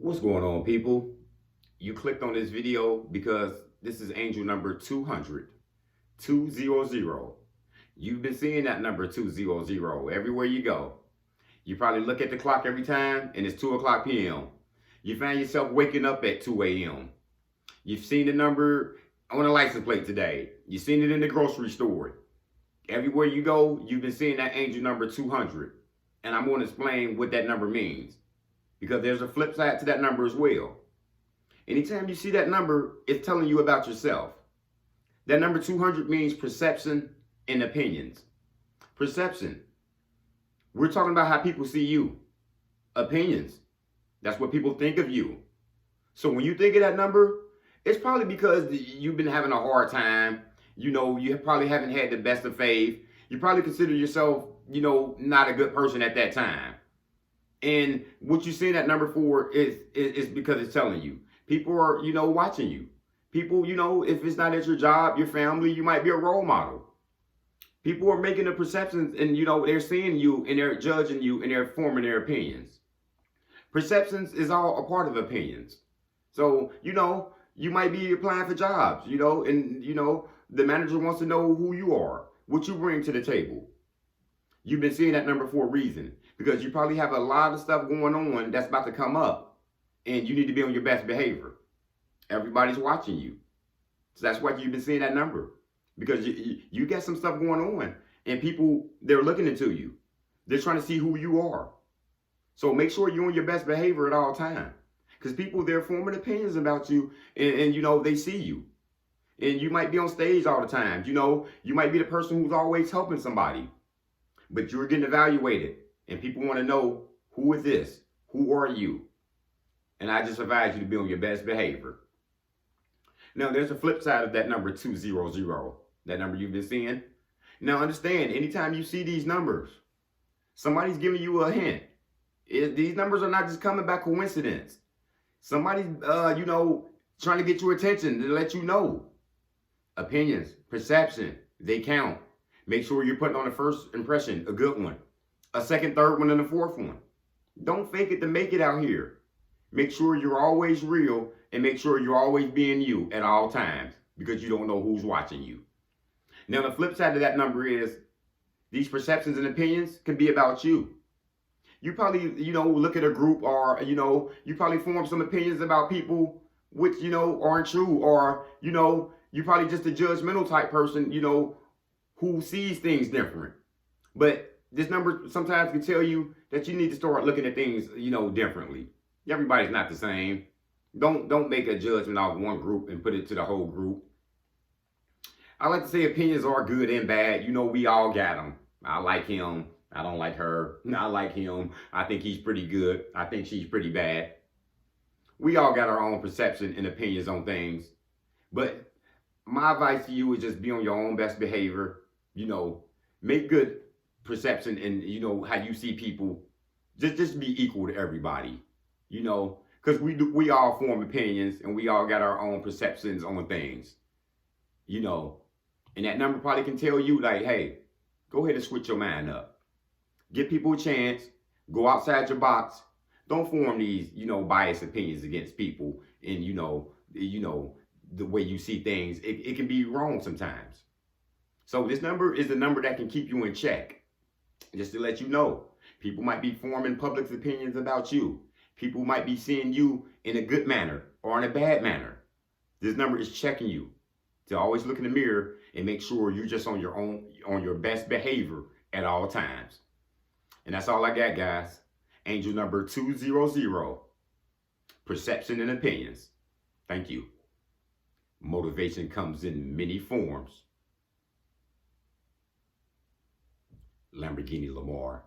What's going on, people? You clicked on this video because this is angel number 200, 200. You've been seeing that number 200 everywhere you go. You probably look at the clock every time and it's 2 o'clock p.m. You find yourself waking up at 2 a.m. You've seen the number on a license plate today. You've seen it in the grocery store. Everywhere you go, you've been seeing that angel number 200. And I'm going to explain what that number means, because there's a flip side to that number as well. Anytime you see that number, it's telling you about yourself. That number 200 means perception and opinions. Perception, we're talking about how people see you. Opinions, that's what people think of you. So when you think of that number, it's probably because you've been having a hard time. You probably haven't had the best of faith. You probably consider yourself, not a good person at that time. And what you see that number for is because it's telling you. People are, watching you. People, if it's not at your job, your family, you might be a role model. People are making the perceptions and, they're seeing you and they're judging you and they're forming their opinions. Perceptions is all a part of opinions. So, you might be applying for jobs, and, the manager wants to know who you are, what you bring to the table. You've been seeing that number for a reason, because you probably have a lot of stuff going on that's about to come up, and you need to be on your best behavior. Everybody's watching you. So that's why you've been seeing that number, because you got some stuff going on, and people, they're looking into you. They're trying to see who you are. So make sure you're on your best behavior at all times, because people, they're forming opinions about you, and they see you. And you might be on stage all the time. You might be the person who's always helping somebody, but you're getting evaluated, and people want to know, who is this? Who are you? And I just advise you to be on your best behavior. Now, there's a flip side of that number 200, that number you've been seeing. Now, understand, anytime you see these numbers, somebody's giving you a hint. These numbers are not just coming by coincidence. Somebody's, trying to get your attention to let you know. Opinions, perception, they count. Make sure you're putting on a first impression, a good one, a second, third one, and a fourth one. Don't fake it to make it out here. Make sure you're always real, and make sure you're always being you at all times, because you don't know who's watching you. Now, the flip side of that number is these perceptions and opinions can be about you. You probably, look at a group, or, you probably form some opinions about people which, aren't true, or, you're probably just a judgmental type person, who sees things different. But this number sometimes can tell you that you need to start looking at things, differently. Everybody's not the same. Don't make a judgment off one group and put it to the whole group. I like to say opinions are good and bad. We all got them. I like him. I don't like her. I like him. I think he's pretty good. I think she's pretty bad. We all got our own perception and opinions on things. But my advice to you is just be on your own best behavior. Make good perception and, how you see people. Just be equal to everybody, because we all form opinions and we all got our own perceptions on things, and that number probably can tell you, like, hey, go ahead and switch your mind up. Give people a chance. Go outside your box. Don't form these, biased opinions against people, and, the way you see things, it can be wrong sometimes. So this number is the number that can keep you in check. Just to let you know, people might be forming public opinions about you. People might be seeing you in a good manner or in a bad manner. This number is checking you to always look in the mirror and make sure you're just on your best behavior at all times. And that's all I got, guys. Angel number 200, perception and opinions. Thank you. Motivation comes in many forms. Lamborghini Lamar.